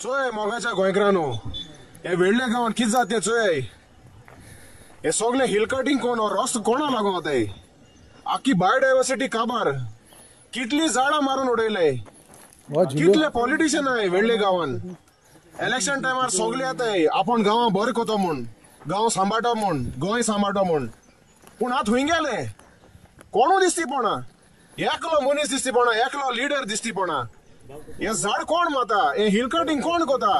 चोय मोगाच्या गोंयकारांनो हे वेळल्या गावात कित जाते चोय हे सगळे हिल कटिंग कोण रस्त कोणा लागू होते आखी बायोडायव्हर्सिटी काबार कितली झाडा मारून उडयले कितले पॉलिटिशियन आहे वेळले गावान इलेक्शन टायमार सगळे येताय आपण गावा बरें कोतो म्हूण गांव सांबाळटा म्हूण गोंय सांबाळटा म्हूण पूण आत हुंय गेले कोणू दिसती पडना एकलो मनीस दिसती पडना एकलो लिडर दिसती पडना हे झाड कोण माता हे हिल कटिंग कोण कोता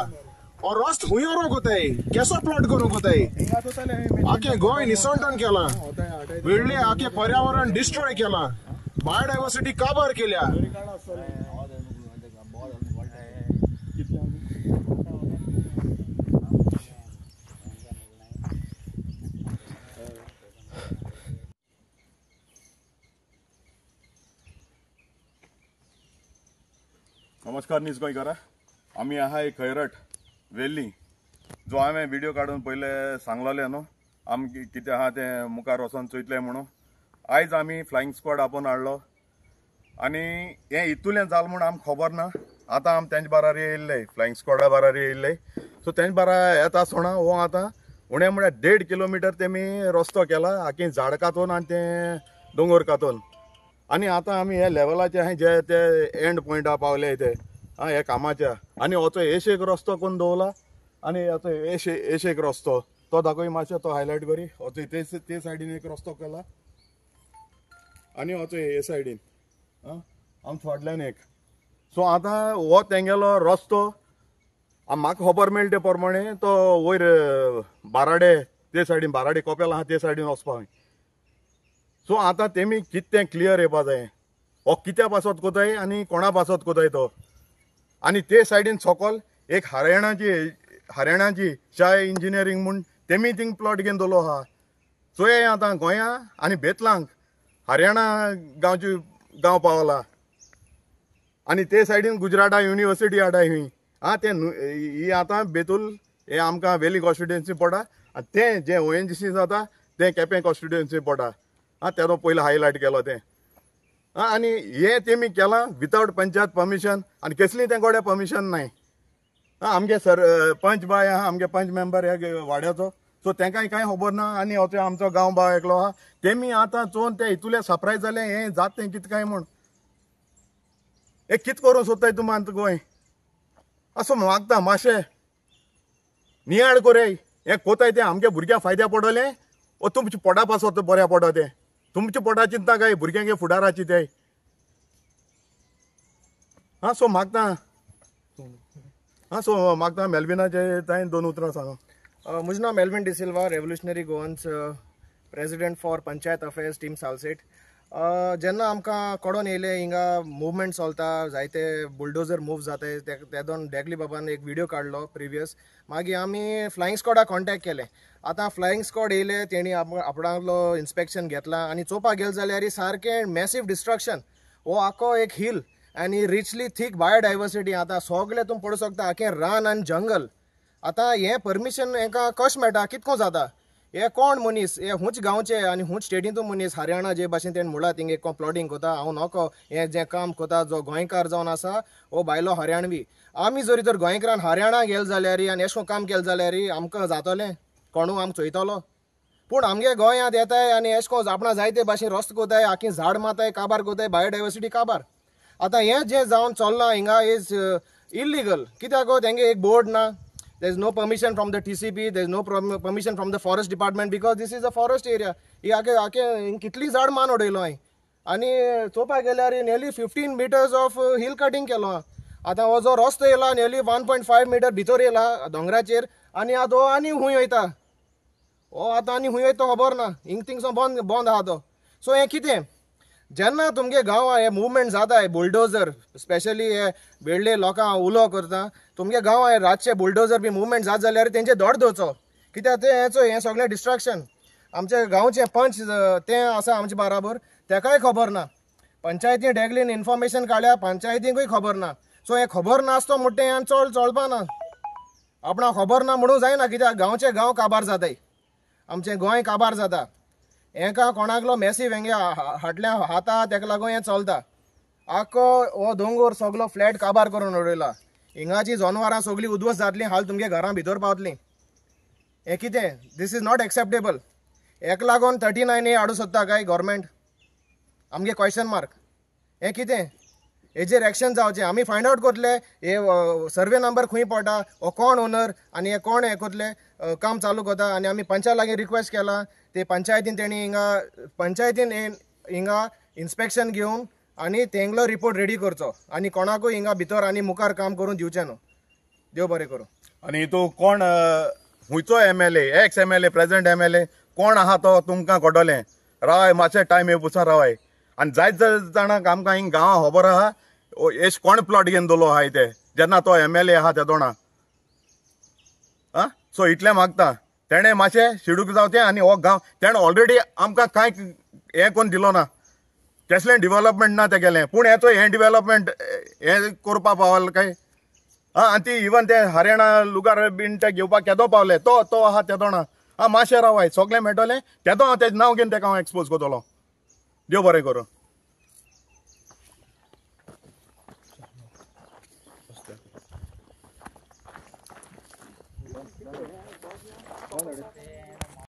और रस्त हुंयारो कोताय केसो प्लॉट करूं कोताय आखे गोंय निसंटन केला वेळले आखे पर्यावरण डिस्ट्रॉय केला बायोडायव्हर्सिटी काबार केल्या नमस्कार न्यूज गोंयकारा आमी आहा एक खैरट वेल्ली जो हांवें व्हिडिओ काडून पयले सांगलोले न्हू आम कितें आहा तें मुखार वचोन चोयतले म्हणून आयज आमी फ्लायंग स्क्वॉड आपोवन हाडलो आनी हें इतुलें जाल म्हूण आमकां खबर ना आतां आमी तेंचे बारार येयल्ले फ्लायंग स्क्वॉडा बारार येयल्ले सो तेंचे बारा येता आसतना हो आतां उणें म्हळ्यार 1.5 किलोमिटर तेमी रस्तो केला आखी झाड कातून आनी तें दोंगर कातून आनी आतां आमी हे लेवलाचे आहाय जे ते एंड पॉयंटा पावले ते हे कामाच्या आनी होचो एश एक रस्तो करून दवरला आनी होचो एश एक रस्तो तो दाखय मातशें तो हायलायट करी होचो ते सायडीन एक रस्तो केला आनी होचो हे सायडीन आमच्या फाटल्यान एक सो आतां हो तेंगेलो रस्तो म्हाका खबर मेळ्ळे ते प्रमाणे तो वयर बाराडे ते सायडीन बाराडे कोपेल आहा ते सायडीन वचपा सो आतां तेमी कितें क्लियर येवपा जाय हो कित्या पासत कोताय आनी कोणा पासत कोताय तो आनी ते सायडीन सकल एक हरियाणाची चाय इंजिनियरींग म्हूण तेमी थिंग प्लॉट घेवन दवरलो आहा सो हे आतां गोंया आनी बेतलांक हरियाणा गांव पावला आनी ते सायडीन गुजराता युनिवर्सिटी आडाय हुंय ते ही आतां बेतूल हे आमकां वेली कॉन्स्टिट्युएन्सी पडटा आनी तें जें ONGC जाता तें केपें कॉन्स्टिट्युएन्सी पडटा तेजो पयलो हायलायट केलो तें आनी हे तेमी केलां विथावट पंचायत परमिशन आनी कसली तें गोडे परमिशन नाय आमगे पंच बाय आहा आमगे पंच मेंबर हे वाड्याचो सो तेंकाय कांय खबर ना आनी हो आमचो गांव बाव एकलो आहा तेमी आतां चोवन ते इतुले सरप्रायज जाले हें जात तें कितें काय म्हूण हे कितें करूं सोदताय तुमी आतां गोंय असो मागता मातशें नियाळ कोराय हें कोताय तें आमगे भुरग्यां फायद्या पडोलें ओ तुमच्या पोटा पासत बऱ्या पडो तें तुमच्या पोटा चिंता काय भुरग्यांगे फुडाराची ते सो मागता मेल्विनाचे ताईन 2 उतरां सांगा म्हजें नांव Melvin D'Silva Revolutionary Goans president for panchayat affairs team Salcete जेन्ना आमकां कळोन येयले हिंगा मुवमेंट चलता जायते बुलडोजर मूव जाताय ते दोन डेगली बाबान एक व्हिडिओ काडलो प्रिवियस मागीर आमी फ्लायंग स्क्वॉडाक कॉन्टेक्ट केले आतां फ्लायंग स्क्वॉड येयले तेणी आपणालो इन्स्पेक्शन घेतला आनी चोवपाक गेले जाल्यार सारकें मॅसिव डिस्ट्रक्शन हो आखो एक हिल आनी रिचली थीक बायोडायव्हर्सिटी आतां सगळे तुमी पळोवंक शकता आखें रान आनी जंगल आतां हें परमिशन हेंकां कशें मेळटा कितको जाता हे कोण मनीस हे हुंच गांवचे आनी हुंच स्टेटींतू मनीस हरियाणा जे भाशेन तेणें म्हणला थिंग एक प्लॉटिंग कोता हांव नको हें जें काम कोता जो गोंयकार जावन आसा हो भायलो हरियाणवी आमी जरी तर गोंयकारान हरियाणा गेले जाल्यार आनी अशें काम केलें जाल्यार आमकां जातलें कोणू आमकां चोयतलो पूण आमगे गोंयांत येताय आनी अशें करून आपणा जायते भाशेन रस्तो कोताय आखी झाड माताय काबार कोताय बायोडायव्हर्सिटी काबार आतां हें जें जावन चल्लां हिंगा इज इल्लीगल कित्याक तेंगे एक बोर्ड ना there is no permission from the TCP, there is no permission from the forest department because this is a forest area. ही आके कितली झाड मान उडयलो हांवें आनी चोवपाक गेल्यार nearly 15 meters of hill cutting केलो आतां हो जो रस्तो येयला नियरली 1.5 meter भितर येयला दोंगराचेर आनी आतां हो आनी खूंय वयता हो आतां आनी खूंय वयता खबर ना हिंग थिंगसो बंद आहा तो सो हें कितें जेन्ना तुमगे गांवां हे मुवमेंट जाताय बुलडोजर स्पेशली हे वेळ्ळे लोकां उलो करता तुमगे गांवां हे रातचे बुलडोजर बी मुवमेंट जाता जाल्यार तेंचे दोड दवरचो कित्याक ते हें सगळें डिस्ट्रक्शन आमचे गांवचे पंच ते आसा आमचे बराबर तेकाय खबर ना पंचायतीन डेगलीन इन्फॉर्मेशन काडल्या पंचायतींकूय खबर ना सो हें खबर नासतो म्हणटा हें चलपा ना आपणा खबर ना म्हणून जायना कित्याक गांवचे गांव काबार जाताय आमचें गोंय काबार जाता हेका कोणाकलो मॅसिव हेंगे हाटल्या हाता तेका लागून हें चलता आख्खो हो दोंगर सगलो फ्लॅट काबार करून उडयला हिंगाची जनावरां सगळीं उद्ध्वस्त जातली, हाल तुमगे घरां भितर पावतलीं. हें कितें? This is not acceptable. हेक लागून 39A हाडूं सोदता काय गव्हर्मेंट? आमगे क्वेश्चन मार्क. हें कितें? हेजेर एक्शन जावचें. आमी फायंड आउट करतले हे सर्वे नंबर खंय पडटा, हो कोण ओनर आनी हे कोण हें करतले काम चालू करता. आनी आमी पंचायत लागीं रिक्वेस्ट केला, ते पंचायतीन तेणी हिंगा इन्स्पेक्शन घेवन आनी तेंगलो रिपोर्ट रेडी करचो आनी कोणाकूय हिंगा भितर आनी मुखार काम करून दिवचें न्हू. देव बरें करूं. आनी हितू कोण हुंयचो MLA, x MLA, present MLA कोण आहा तो तुमकां कळटलें. रावय मातशें टायम येवपाचो रावय. आनी जायत जाणांक आमकां हिंग गांवां खबर आहा एश कोण प्लॉट घेवन दवरलो आहाय ते जेन्ना तो MLA आहा ते तोणा. सो इतलें मागता तेणें मातशें शिडूक जावचें. आनी हो गांव तेणें ऑलरेडी आमकां कांय हें कोन्न दिलो ना, कसलें डिवेलॉपमेंट ना तें केलें. पूण हेचो हें डिवेलॉपमेंट हें करपा पावल काय? आनी ती इवन ते हरियाणा लुगार बीन ते घेवपाक केदो पावले तो आहा ते तोणा. मातशें रावाय, सगळें मेळटलें. केदो हांव तेजें नांव घेवन तेका हांव एक्सपोज करतलो. देव बरें करूं.